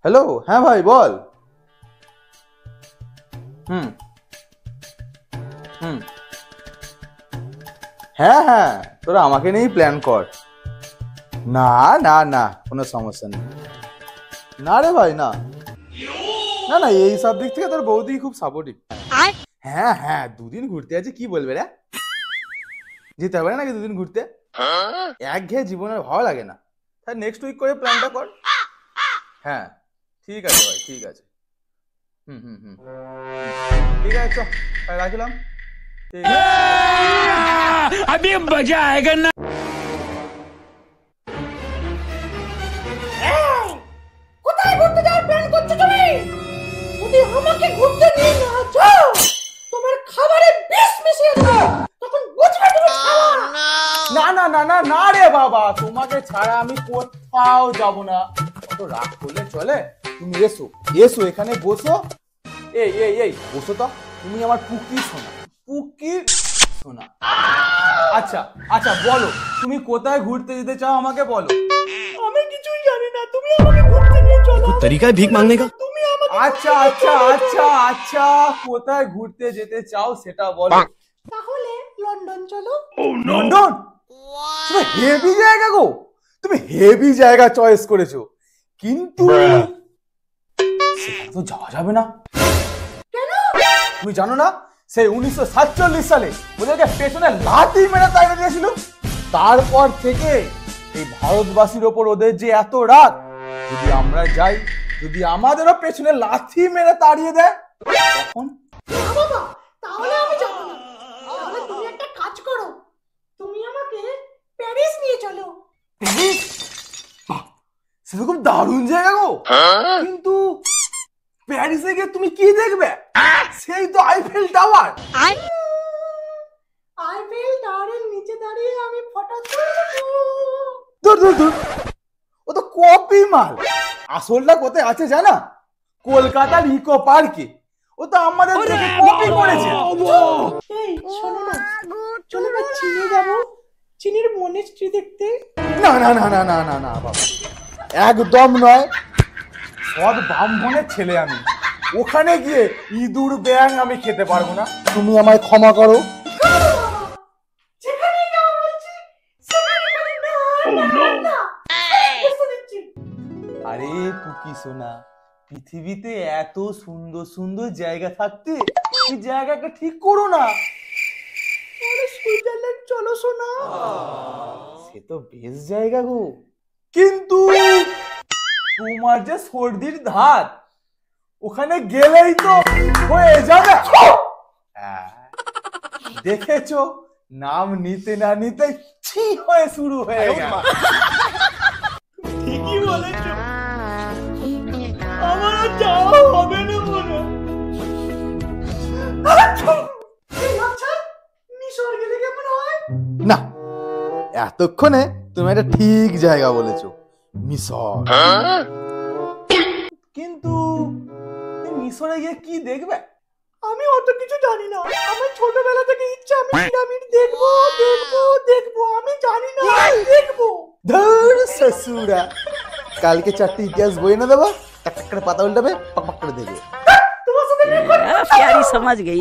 Hello, হ্যাঁ ভাই বল। হ্যাঁ হ্যাঁ, তোরা আমাকে নিয়েই প্ল্যান কর। না না না, কোনো সমস্যা নেই। না রে ভাই, না না না, এই সব দিক থেকে তোর বৌদি খুব সাপোর্টিভ। হ্যাঁ হ্যাঁ, দুদিন ঘুরতে আছে, কি বলবে রে? যেতে হবে নাকি দুদিন ঘুরতে? একঘেয়ে জীবনে ভালো লাগে না, তাই নেক্সট উইক করে প্ল্যানটা কর। হ্যাঁ ঠিক আছে ভাই, ঠিক আছে। ঠিক আছে, চল রাখলাম। अभी मजा आएगा ना। কোথায় ঘুরতে যাওয়ার প্ল্যান করছো তুমি? যদি আমাকে ঘুরতে নিয়ে না যাও, তোমার খাবারে বিষ মিশিয়ে দেবো, তখন বুঝবে তুমি খাওয়া। না না না না না রে বাবা, তোমাকে ছাড়া আমি কোথাও যাব না। অত রাগ করলে চলে? তুমি এসো এসো, এখানে বসো। এই এই এই বসো তো, তুমি আমার পুকি শোনা, পুকি শোনা। আচ্ছা আচ্ছা বলো, তুমি কোথায় ঘুরতে যেতে চাও আমাকে বলো। আমি কিছুই জানি না, তুমি আমাকে ঘুরতে নিয়ে চলো। तरीका है भीख मांगने का। তুমি আমাকে আচ্ছা আচ্ছা আচ্ছা আচ্ছা, কোথায় ঘুরতে যেতে চাও সেটা বলো। তাহলে লন্ডন চলো। লন্ডন? তুমি হেভি জায়গা গো, তুমি হেভি জায়গা চয়েস করেছো, কিন্তু সেখানে তো যাওয়া যাবে না। কেন? তুমি জানো না, সেই 1947 সালে ওদেরকে পেছনে লাথি মেরে তাড়িয়ে দিয়েছিল। তারপর থেকে এই ভারতবাসীর ওপর ওদের যে এত রাগ, যদি আমরা যাই, যদি আমাদেরও পেছনে লাথি মেরে তাড়িয়ে দেয়, তখন না বাবা, তাহলে আমি যাব না। তাহলে তুমি একটা কাজ করো, তুমি আমাকে প্যারিস নিয়ে চলো। প্যারিস? বাহ, সেটা খুব দারুণ জায়গা গো। কিন্তু প্যারিসে গিয়ে তুমি কি দেখবে? সেই তো আইফেল টাওয়ার। আইফেল টাওয়ারের নিচে দাঁড়িয়ে আমি ফটো তুলবো। দূর দূর দূর, ও তো কপি মাল। আসলটা কোথায় আছে জানা? কলকাতার ইকো পার্কে। ও তো আমাদের দেখে কপি করেছে। এই শোনো না, চলো না চীনে যাবো, চীনের মনেস্ট্রি দেখতে। না না না না না না না বাবা, একদম নয়। সব ব্রাহ্মণের ছেলে আমি, ওখানে গিয়ে ইঁদুর ব্যাং আমি খেতে পারবো না। তুমি আমায় ক্ষমা করো। যেখানে যাও বলছি, সেখানে বলি না। বুঝতে দিচ্ছি। আরে পুকি সোনা, পৃথিবীতে এত সুন্দর সুন্দর জায়গা থাকতে এই জায়গাটা ঠিক করো না। তাহলে সুইজারল্যান্ড চলো শোনা। সে তো বেশ জায়গা গো, কিন্তু তোমার যে সর্দির ধাত, ওখানে গেলেই তো হয়ে যাবে। দেখেছো, নাম নিতে না নিতে ছি হয়ে শুরু হয়ে গেল। ঠিকই বলেছো, আমার আর যাওয়া হবে না মনে। আচ্ছা, মিশর গেলে কেমন হয়? না, এতক্ষণে তুমি একটা ঠিক জায়গা বলেছো, মিশর। কিন্তু মিশরে গিয়ে কি দেখবে? আমি অত কিছু জানি না, আমার ছোটবেলা থেকে ইচ্ছা আমি পিরামিড দেখবো দেখবো দেখবো, আমি জানি না, দেখবো। ধুর শ্বশুরা, কালকে 4টে ইতিহাস বই এনে দেবো, টাক টাক করে পাতা উল্টাবে, পাক পাক করে দেখবে। তোমার সাথে प्यारी समझ गई।